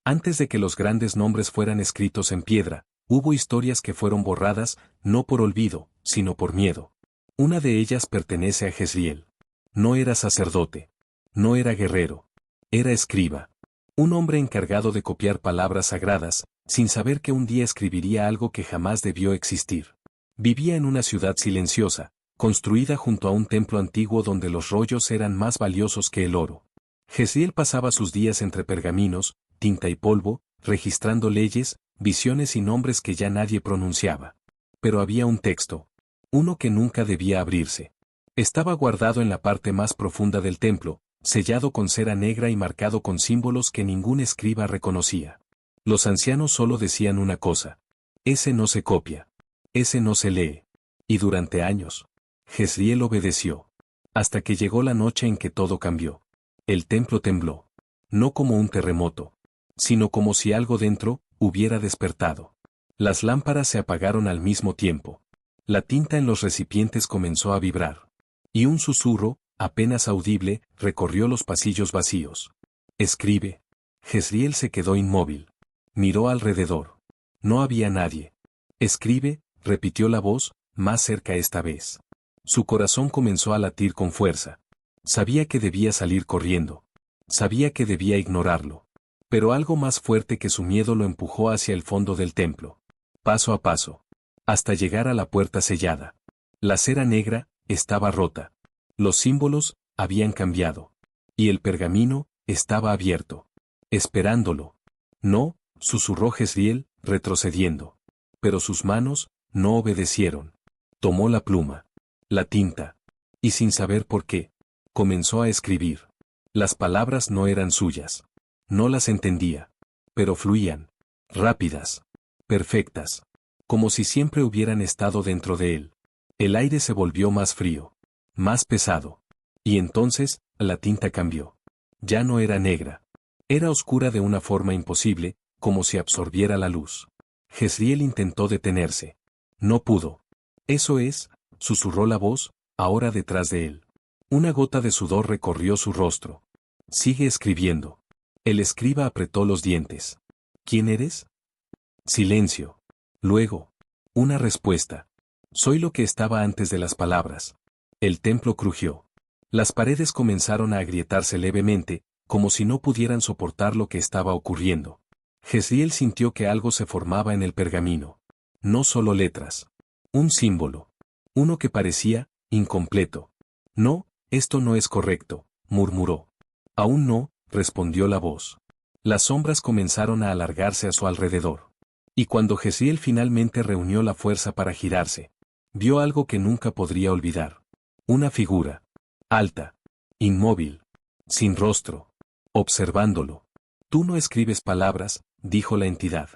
Antes de que los grandes nombres fueran escritos en piedra, hubo historias que fueron borradas, no por olvido, sino por miedo. Una de ellas pertenece a Jezriel. No era sacerdote. No era guerrero. Era escriba. Un hombre encargado de copiar palabras sagradas, sin saber que un día escribiría algo que jamás debió existir. Vivía en una ciudad silenciosa, construida junto a un templo antiguo donde los rollos eran más valiosos que el oro. Jezriel pasaba sus días entre pergaminos, tinta y polvo, registrando leyes, visiones y nombres que ya nadie pronunciaba. Pero había un texto. Uno que nunca debía abrirse. Estaba guardado en la parte más profunda del templo, sellado con cera negra y marcado con símbolos que ningún escriba reconocía. Los ancianos solo decían una cosa. Ese no se copia. Ese no se lee. Y durante años, Jezriel obedeció. Hasta que llegó la noche en que todo cambió. El templo tembló. No como un terremoto, sino como si algo dentro hubiera despertado. Las lámparas se apagaron al mismo tiempo. La tinta en los recipientes comenzó a vibrar. Y un susurro, apenas audible, recorrió los pasillos vacíos. Escribe. Jezriel se quedó inmóvil. Miró alrededor. No había nadie. Escribe, repitió la voz, más cerca esta vez. Su corazón comenzó a latir con fuerza. Sabía que debía salir corriendo. Sabía que debía ignorarlo. Pero algo más fuerte que su miedo lo empujó hacia el fondo del templo. Paso a paso. Hasta llegar a la puerta sellada. La cera negra estaba rota. Los símbolos habían cambiado. Y el pergamino estaba abierto. Esperándolo. No, susurró Jezriel, retrocediendo. Pero sus manos no obedecieron. Tomó la pluma. La tinta. Y sin saber por qué, comenzó a escribir. Las palabras no eran suyas. No las entendía. Pero fluían. Rápidas. Perfectas. Como si siempre hubieran estado dentro de él. El aire se volvió más frío. Más pesado. Y entonces, la tinta cambió. Ya no era negra. Era oscura de una forma imposible, como si absorbiera la luz. Jezriel intentó detenerse. No pudo. Eso es, susurró la voz, ahora detrás de él. Una gota de sudor recorrió su rostro. Sigue escribiendo. El escriba apretó los dientes. ¿Quién eres? Silencio. Luego. Una respuesta. Soy lo que estaba antes de las palabras. El templo crujió. Las paredes comenzaron a agrietarse levemente, como si no pudieran soportar lo que estaba ocurriendo. Jezriel sintió que algo se formaba en el pergamino. No solo letras. Un símbolo. Uno que parecía incompleto. No, esto no es correcto, murmuró. Aún no, respondió la voz. Las sombras comenzaron a alargarse a su alrededor. Y cuando Jezriel finalmente reunió la fuerza para girarse, vio algo que nunca podría olvidar. Una figura. Alta. Inmóvil. Sin rostro. Observándolo. Tú no escribes palabras, dijo la entidad.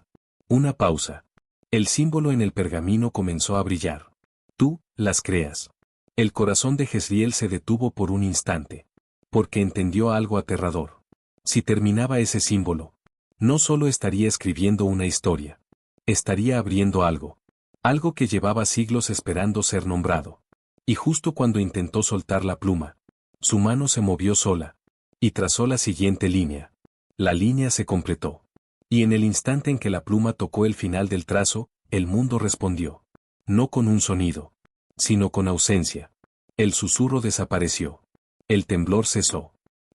Una pausa. El símbolo en el pergamino comenzó a brillar. Tú, las creas. El corazón de Jezriel se detuvo por un instante. Porque entendió algo aterrador. Si terminaba ese símbolo, no solo estaría escribiendo una historia. Estaría abriendo algo. Algo que llevaba siglos esperando ser nombrado. Y justo cuando intentó soltar la pluma, su mano se movió sola. Y trazó la siguiente línea. La línea se completó. Y en el instante en que la pluma tocó el final del trazo, el mundo respondió. No con un sonido, sino con ausencia. El susurro desapareció. El temblor cesó.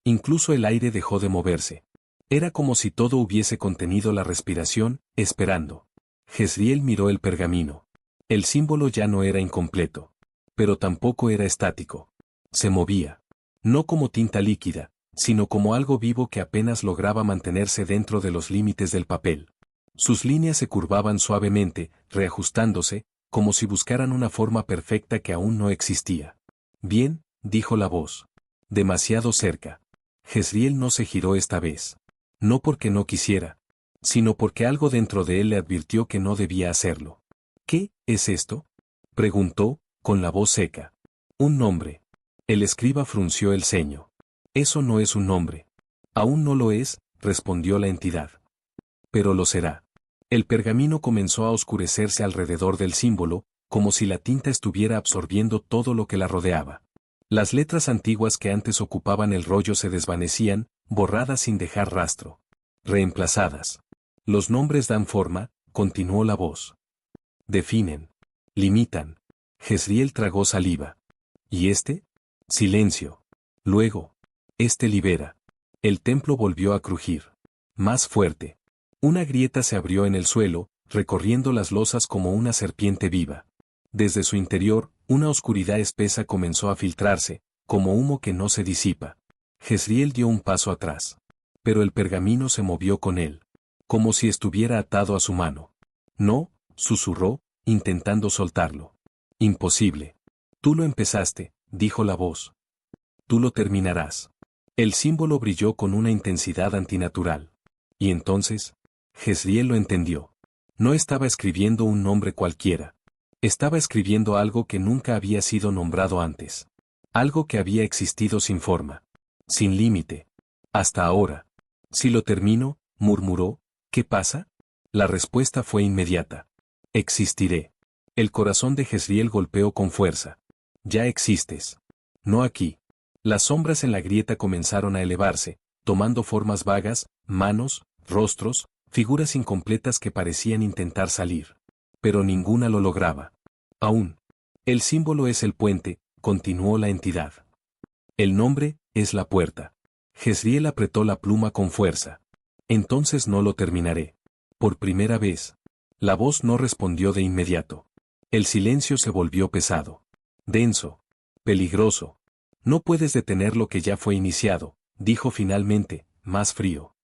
Incluso el aire dejó de moverse. Era como si todo hubiese contenido la respiración, esperando. Jezriel miró el pergamino. El símbolo ya no era incompleto. Pero tampoco era estático. Se movía. No como tinta líquida, sino como algo vivo que apenas lograba mantenerse dentro de los límites del papel. Sus líneas se curvaban suavemente, reajustándose, como si buscaran una forma perfecta que aún no existía. Bien, dijo la voz. Demasiado cerca. Jezriel no se giró esta vez. No porque no quisiera, sino porque algo dentro de él le advirtió que no debía hacerlo. ¿Qué es esto?, preguntó, con la voz seca. Un nombre. El escriba frunció el ceño. Eso no es un nombre. Aún no lo es, respondió la entidad. Pero lo será. El pergamino comenzó a oscurecerse alrededor del símbolo, como si la tinta estuviera absorbiendo todo lo que la rodeaba. Las letras antiguas que antes ocupaban el rollo se desvanecían, borradas sin dejar rastro. Reemplazadas. Los nombres dan forma, continuó la voz. Definen. Limitan. Jezriel tragó saliva. ¿Y este? Silencio. Luego. Este libera. El templo volvió a crujir. Más fuerte. Una grieta se abrió en el suelo, recorriendo las losas como una serpiente viva. Desde su interior, una oscuridad espesa comenzó a filtrarse, como humo que no se disipa. Jezriel dio un paso atrás. Pero el pergamino se movió con él. Como si estuviera atado a su mano. No, susurró, intentando soltarlo. Imposible. Tú lo empezaste, dijo la voz. Tú lo terminarás. El símbolo brilló con una intensidad antinatural. Y entonces, Jezriel lo entendió. No estaba escribiendo un nombre cualquiera. Estaba escribiendo algo que nunca había sido nombrado antes. Algo que había existido sin forma. Sin límite. Hasta ahora. Si lo termino, murmuró, ¿qué pasa? La respuesta fue inmediata. Existiré. El corazón de Jezriel golpeó con fuerza. Ya existes. No aquí. Las sombras en la grieta comenzaron a elevarse, tomando formas vagas, manos, rostros, figuras incompletas que parecían intentar salir. Pero ninguna lo lograba. Aún. El símbolo es el puente, continuó la entidad. El nombre es la puerta. Jezriel apretó la pluma con fuerza. Entonces no lo terminaré. Por primera vez. La voz no respondió de inmediato. El silencio se volvió pesado. Denso. Peligroso. No puedes detener lo que ya fue iniciado, dijo finalmente, más frío.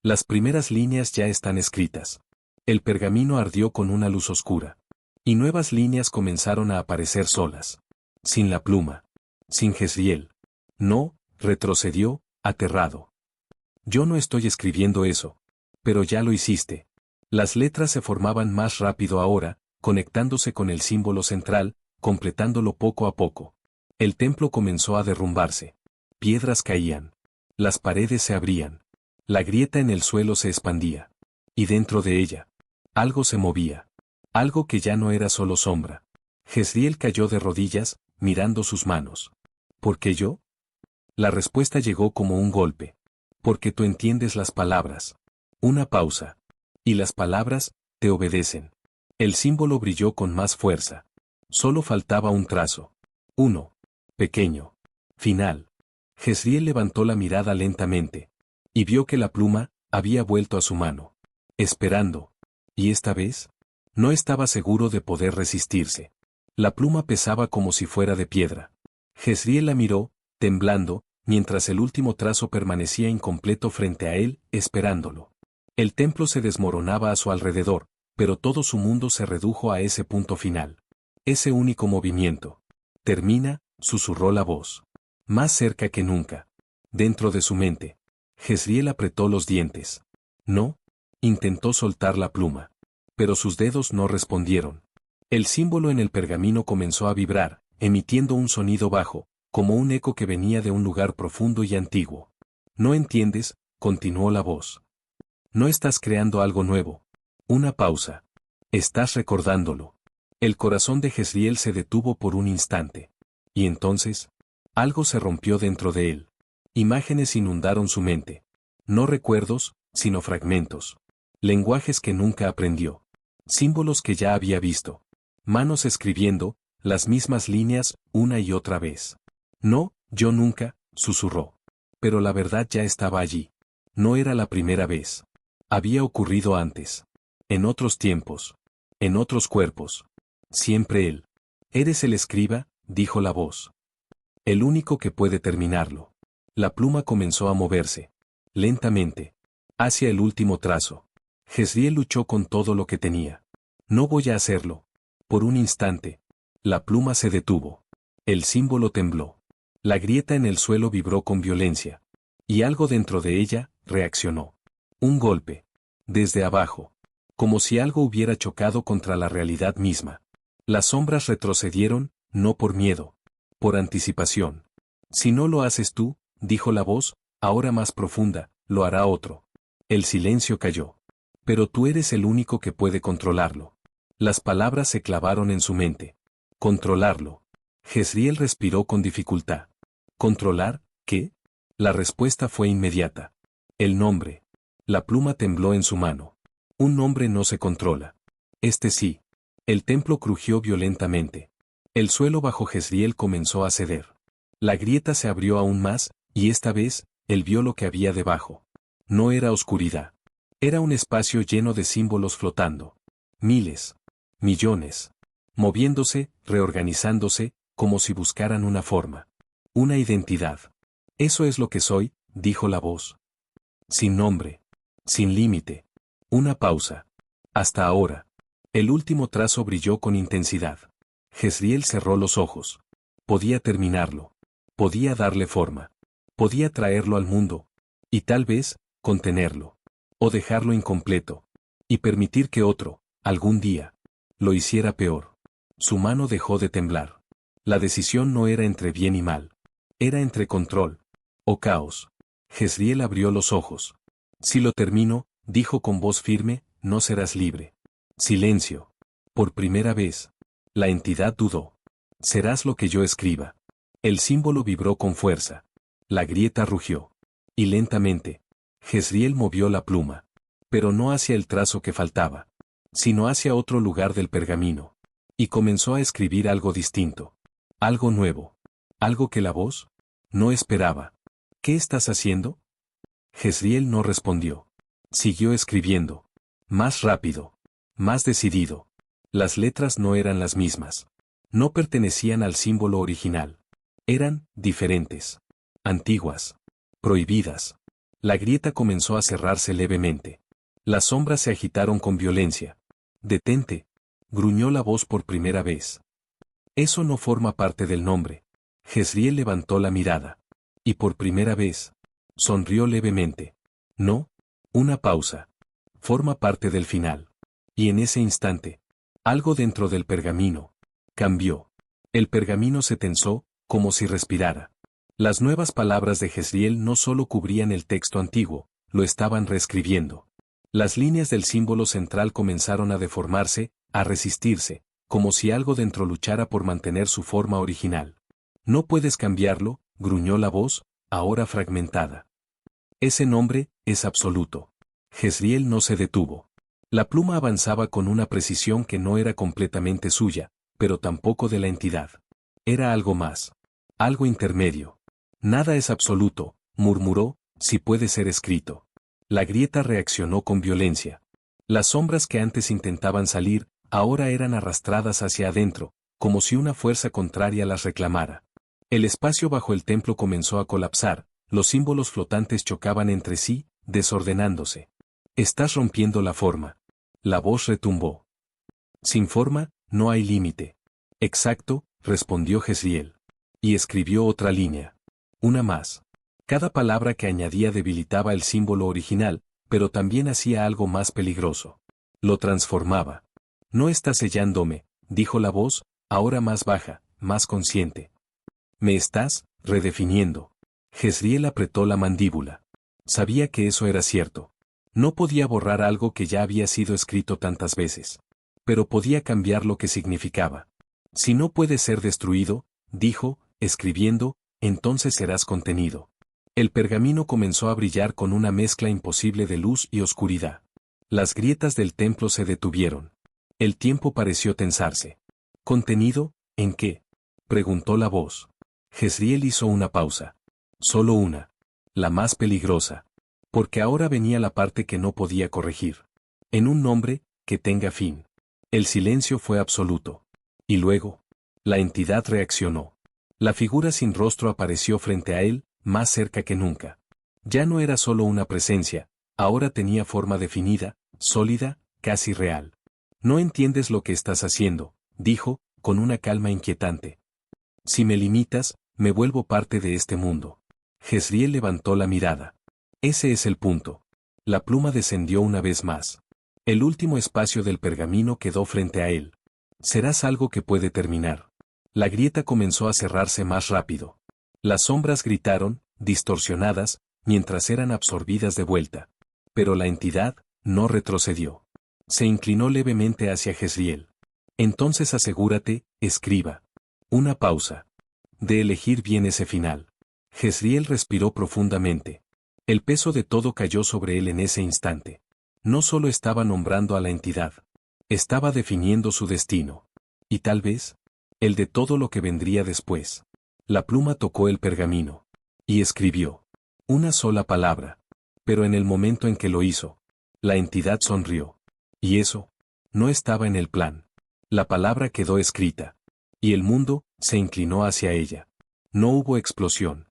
Las primeras líneas ya están escritas. El pergamino ardió con una luz oscura. Y nuevas líneas comenzaron a aparecer solas. Sin la pluma. Sin Jezriel. No, retrocedió, aterrado. Yo no estoy escribiendo eso. Pero ya lo hiciste. Las letras se formaban más rápido ahora, conectándose con el símbolo central, completándolo poco a poco. El templo comenzó a derrumbarse. Piedras caían. Las paredes se abrían. La grieta en el suelo se expandía. Y dentro de ella, algo se movía. Algo que ya no era solo sombra. Jezriel cayó de rodillas, mirando sus manos. ¿Por qué yo? La respuesta llegó como un golpe. Porque tú entiendes las palabras. Una pausa. Y las palabras, te obedecen. El símbolo brilló con más fuerza. Solo faltaba un trazo. Uno. Pequeño. Final. Jezriel levantó la mirada lentamente. Y vio que la pluma, había vuelto a su mano. Esperando. ¿Y esta vez? No estaba seguro de poder resistirse. La pluma pesaba como si fuera de piedra. Jezriel la miró, temblando, mientras el último trazo permanecía incompleto frente a él, esperándolo. El templo se desmoronaba a su alrededor, pero todo su mundo se redujo a ese punto final. Ese único movimiento. Termina, susurró la voz. Más cerca que nunca. Dentro de su mente. Jezriel apretó los dientes. No. Intentó soltar la pluma. Pero sus dedos no respondieron. El símbolo en el pergamino comenzó a vibrar, emitiendo un sonido bajo, como un eco que venía de un lugar profundo y antiguo. ¿No entiendes? Continuó la voz. No estás creando algo nuevo. Una pausa. Estás recordándolo. El corazón de Jezriel se detuvo por un instante. Y entonces, algo se rompió dentro de él. Imágenes inundaron su mente. No recuerdos, sino fragmentos. Lenguajes que nunca aprendió. Símbolos que ya había visto. Manos escribiendo, las mismas líneas, una y otra vez. No, yo nunca, susurró. Pero la verdad ya estaba allí. No era la primera vez. Había ocurrido antes. En otros tiempos. En otros cuerpos. Siempre él. Eres el escriba, dijo la voz. El único que puede terminarlo. La pluma comenzó a moverse. Lentamente. Hacia el último trazo. Jezriel luchó con todo lo que tenía. No voy a hacerlo. Por un instante. La pluma se detuvo. El símbolo tembló. La grieta en el suelo vibró con violencia. Y algo dentro de ella, reaccionó. Un golpe. Desde abajo. Como si algo hubiera chocado contra la realidad misma. Las sombras retrocedieron, no por miedo. Por anticipación. Si no lo haces tú, dijo la voz, ahora más profunda, lo hará otro. El silencio cayó. Pero tú eres el único que puede controlarlo. Las palabras se clavaron en su mente. Controlarlo. Jezriel respiró con dificultad. ¿Controlar, qué? La respuesta fue inmediata. El nombre. La pluma tembló en su mano. Un nombre no se controla. Este sí. El templo crujió violentamente. El suelo bajo Jezriel comenzó a ceder. La grieta se abrió aún más, y esta vez, él vio lo que había debajo. No era oscuridad. Era un espacio lleno de símbolos flotando. Miles. Millones. Moviéndose, reorganizándose, como si buscaran una forma. Una identidad. Eso es lo que soy, dijo la voz. Sin nombre. Sin límite. Una pausa. Hasta ahora. El último trazo brilló con intensidad. Jezriel cerró los ojos. Podía terminarlo. Podía darle forma. Podía traerlo al mundo. Y tal vez, contenerlo. O dejarlo incompleto. Y permitir que otro, algún día, lo hiciera peor. Su mano dejó de temblar. La decisión no era entre bien y mal. Era entre control. O caos. Jezriel abrió los ojos. Si lo termino, dijo con voz firme, no serás libre. Silencio. Por primera vez. La entidad dudó. Serás lo que yo escriba. El símbolo vibró con fuerza. La grieta rugió. Y lentamente, Jezriel movió la pluma. Pero no hacia el trazo que faltaba, sino hacia otro lugar del pergamino. Y comenzó a escribir algo distinto. Algo nuevo. Algo que la voz no esperaba. ¿Qué estás haciendo? Jezriel no respondió. Siguió escribiendo. Más rápido. Más decidido. Las letras no eran las mismas. No pertenecían al símbolo original. Eran diferentes. Antiguas. Prohibidas. La grieta comenzó a cerrarse levemente. Las sombras se agitaron con violencia. Detente. Gruñó la voz por primera vez. Eso no forma parte del nombre. Jezriel levantó la mirada. Y por primera vez, sonrió levemente. No. Una pausa. Forma parte del final. Y en ese instante, algo dentro del pergamino cambió. El pergamino se tensó, como si respirara. Las nuevas palabras de Jezriel no solo cubrían el texto antiguo, lo estaban reescribiendo. Las líneas del símbolo central comenzaron a deformarse, a resistirse, como si algo dentro luchara por mantener su forma original. No puedes cambiarlo, gruñó la voz, ahora fragmentada. Ese nombre es absoluto. Jezriel no se detuvo. La pluma avanzaba con una precisión que no era completamente suya, pero tampoco de la entidad. Era algo más. Algo intermedio. Nada es absoluto, murmuró, si puede ser escrito. La grieta reaccionó con violencia. Las sombras que antes intentaban salir, ahora eran arrastradas hacia adentro, como si una fuerza contraria las reclamara. El espacio bajo el templo comenzó a colapsar, los símbolos flotantes chocaban entre sí, desordenándose. Estás rompiendo la forma. La voz retumbó. Sin forma, no hay límite. Exacto, respondió Jezriel. Y escribió otra línea. Una más. Cada palabra que añadía debilitaba el símbolo original, pero también hacía algo más peligroso. Lo transformaba. No estás sellándome, dijo la voz, ahora más baja, más consciente. Me estás redefiniendo. Jezriel apretó la mandíbula. Sabía que eso era cierto. No podía borrar algo que ya había sido escrito tantas veces. Pero podía cambiar lo que significaba. Si no puede ser destruido, dijo, escribiendo, entonces serás contenido. El pergamino comenzó a brillar con una mezcla imposible de luz y oscuridad. Las grietas del templo se detuvieron. El tiempo pareció tensarse. ¿Contenido? ¿En qué? Preguntó la voz. Jezriel hizo una pausa. Solo una. La más peligrosa. Porque ahora venía la parte que no podía corregir. En un nombre, que tenga fin. El silencio fue absoluto. Y luego, la entidad reaccionó. La figura sin rostro apareció frente a él, más cerca que nunca. Ya no era solo una presencia, ahora tenía forma definida, sólida, casi real. No entiendes lo que estás haciendo, dijo, con una calma inquietante. Si me limitas, me vuelvo parte de este mundo. Jezriel levantó la mirada. Ese es el punto. La pluma descendió una vez más. El último espacio del pergamino quedó frente a él. Serás algo que puede terminar. La grieta comenzó a cerrarse más rápido. Las sombras gritaron, distorsionadas, mientras eran absorbidas de vuelta. Pero la entidad no retrocedió. Se inclinó levemente hacia Jezriel. Entonces asegúrate, escriba. Una pausa. De elegir bien ese final. Jezriel respiró profundamente. El peso de todo cayó sobre él en ese instante. No solo estaba nombrando a la entidad. Estaba definiendo su destino. Y tal vez, el de todo lo que vendría después. La pluma tocó el pergamino. Y escribió. Una sola palabra. Pero en el momento en que lo hizo, la entidad sonrió. Y eso, no estaba en el plan. La palabra quedó escrita. Y el mundo se inclinó hacia ella. No hubo explosión.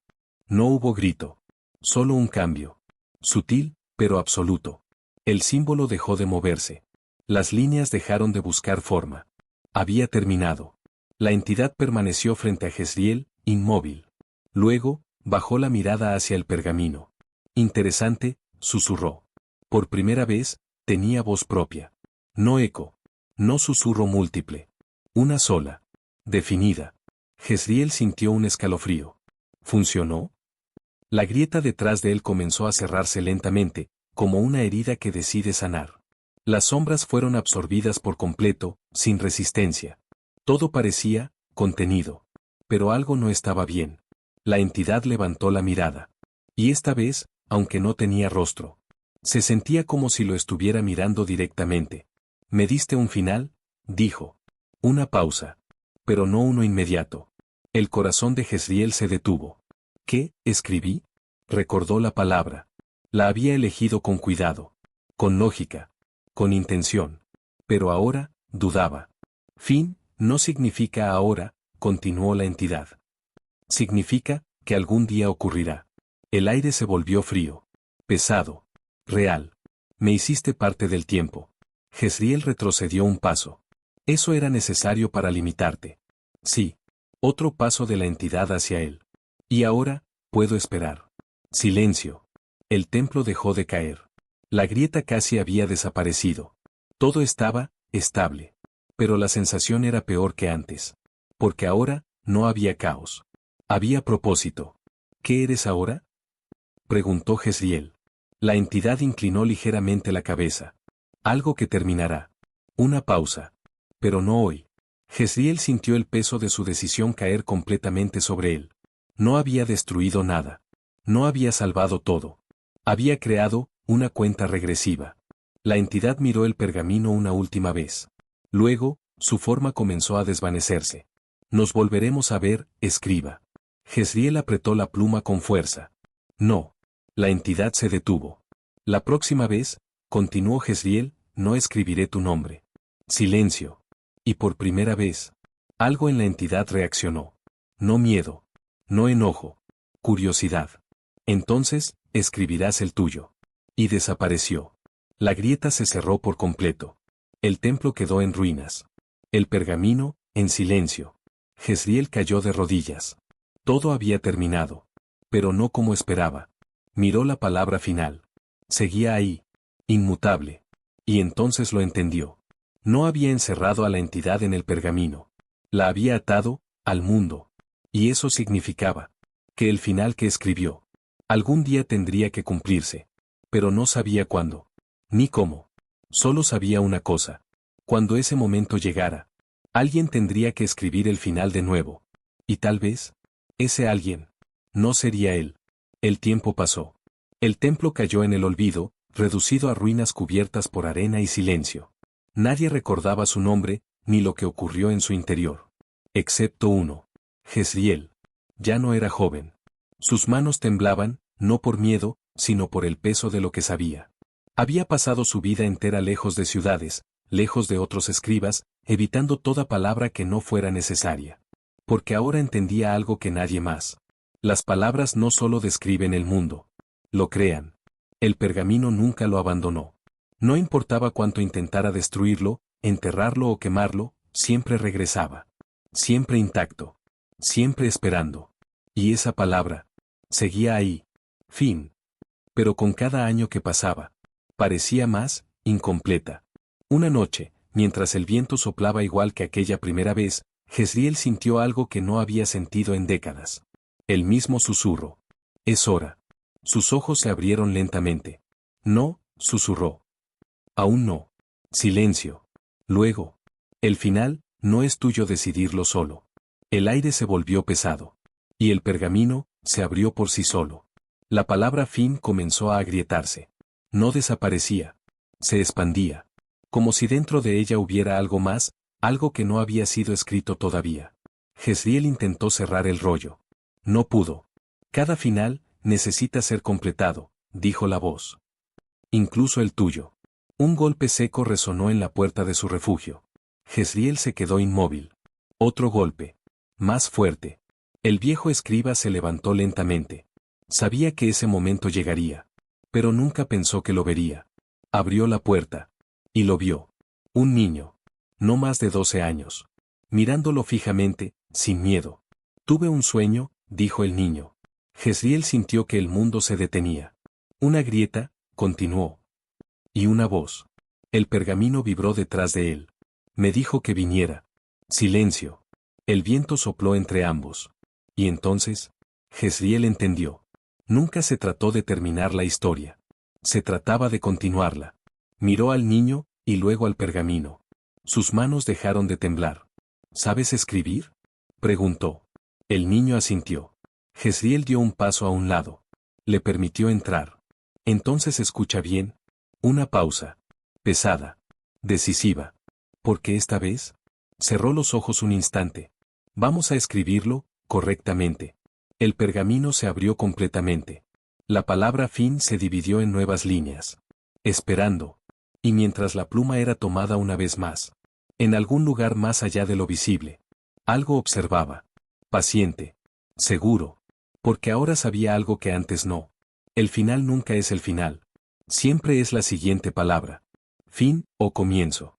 No hubo grito. Solo un cambio. Sutil, pero absoluto. El símbolo dejó de moverse. Las líneas dejaron de buscar forma. Había terminado. La entidad permaneció frente a Jezriel, inmóvil. Luego, bajó la mirada hacia el pergamino. Interesante, susurró. Por primera vez, tenía voz propia. No eco. No susurro múltiple. Una sola. Definida. Jezriel sintió un escalofrío. ¿Funcionó? La grieta detrás de él comenzó a cerrarse lentamente, como una herida que decide sanar. Las sombras fueron absorbidas por completo, sin resistencia. Todo parecía contenido. Pero algo no estaba bien. La entidad levantó la mirada. Y esta vez, aunque no tenía rostro, se sentía como si lo estuviera mirando directamente. «¿Me diste un final?», dijo. Una pausa. Pero no uno inmediato. El corazón de Jezriel se detuvo. «¿Qué escribí?», recordó la palabra. La había elegido con cuidado, con lógica, con intención. Pero ahora, dudaba. «Fin, no significa ahora», continuó la entidad. «Significa que algún día ocurrirá». El aire se volvió frío. Pesado. Real. «Me hiciste parte del tiempo». Jezriel retrocedió un paso. «Eso era necesario para limitarte». «Sí». Otro paso de la entidad hacia él. «Y ahora, puedo esperar». Silencio. El templo dejó de caer. La grieta casi había desaparecido. Todo estaba estable. Pero la sensación era peor que antes. Porque ahora, no había caos. Había propósito. «¿Qué eres ahora?», preguntó Jezriel. La entidad inclinó ligeramente la cabeza. «Algo que terminará». Una pausa. «Pero no hoy». Jezriel sintió el peso de su decisión caer completamente sobre él. No había destruido nada. No había salvado todo. Había creado una cuenta regresiva. La entidad miró el pergamino una última vez. Luego, su forma comenzó a desvanecerse. «Nos volveremos a ver, escriba». Jezriel apretó la pluma con fuerza. «No». La entidad se detuvo. «La próxima vez», continuó Jezriel, «no escribiré tu nombre». Silencio. Y por primera vez, algo en la entidad reaccionó. No miedo. No enojo. Curiosidad. «Entonces, escribirás el tuyo». Y desapareció. La grieta se cerró por completo. El templo quedó en ruinas. El pergamino, en silencio. Jezriel cayó de rodillas. Todo había terminado. Pero no como esperaba. Miró la palabra final. Seguía ahí. Inmutable. Y entonces lo entendió. No había encerrado a la entidad en el pergamino. La había atado al mundo. Y eso significaba que el final que escribió algún día tendría que cumplirse. Pero no sabía cuándo. Ni cómo. Solo sabía una cosa. Cuando ese momento llegara, alguien tendría que escribir el final de nuevo. Y tal vez, ese alguien no sería él. El tiempo pasó. El templo cayó en el olvido, reducido a ruinas cubiertas por arena y silencio. Nadie recordaba su nombre, ni lo que ocurrió en su interior. Excepto uno. Jezriel. Ya no era joven. Sus manos temblaban, no por miedo, sino por el peso de lo que sabía. Había pasado su vida entera lejos de ciudades, lejos de otros escribas, evitando toda palabra que no fuera necesaria. Porque ahora entendía algo que nadie más. Las palabras no solo describen el mundo. Lo crean. El pergamino nunca lo abandonó. No importaba cuánto intentara destruirlo, enterrarlo o quemarlo, siempre regresaba. Siempre intacto. Siempre esperando. Y esa palabra seguía ahí. Fin. Pero con cada año que pasaba, parecía más incompleta. Una noche, mientras el viento soplaba igual que aquella primera vez, Jezriel sintió algo que no había sentido en décadas. El mismo susurro. «Es hora». Sus ojos se abrieron lentamente. «No», susurró. «Aún no». Silencio. Luego. «El final, no es tuyo decidirlo solo». El aire se volvió pesado. Y el pergamino se abrió por sí solo. La palabra fin comenzó a agrietarse. No desaparecía. Se expandía. Como si dentro de ella hubiera algo más, algo que no había sido escrito todavía. Jezriel intentó cerrar el rollo. No pudo. Cada final necesita ser completado, dijo la voz. Incluso el tuyo. Un golpe seco resonó en la puerta de su refugio. Jezriel se quedó inmóvil. Otro golpe. Más fuerte. El viejo escriba se levantó lentamente. Sabía que ese momento llegaría. Pero nunca pensó que lo vería. Abrió la puerta. Y lo vio. Un niño. No más de 12 años. Mirándolo fijamente, sin miedo. Tuve un sueño, dijo el niño. Jezriel sintió que el mundo se detenía. Una grieta, continuó. Y una voz. El pergamino vibró detrás de él. Me dijo que viniera. Silencio. El viento sopló entre ambos. Y entonces, Jezriel entendió. Nunca se trató de terminar la historia. Se trataba de continuarla. Miró al niño, y luego al pergamino. Sus manos dejaron de temblar. ¿Sabes escribir?, preguntó. El niño asintió. Jezriel dio un paso a un lado. Le permitió entrar. Entonces escucha bien. Una pausa. Pesada. Decisiva. ¿Por qué esta vez? Cerró los ojos un instante. Vamos a escribirlo, correctamente. El pergamino se abrió completamente. La palabra fin se dividió en nuevas líneas. Esperando. Y mientras la pluma era tomada una vez más. En algún lugar más allá de lo visible. Algo observaba. Paciente. Seguro. Porque ahora sabía algo que antes no. El final nunca es el final. Siempre es la siguiente palabra. Fin, o comienzo.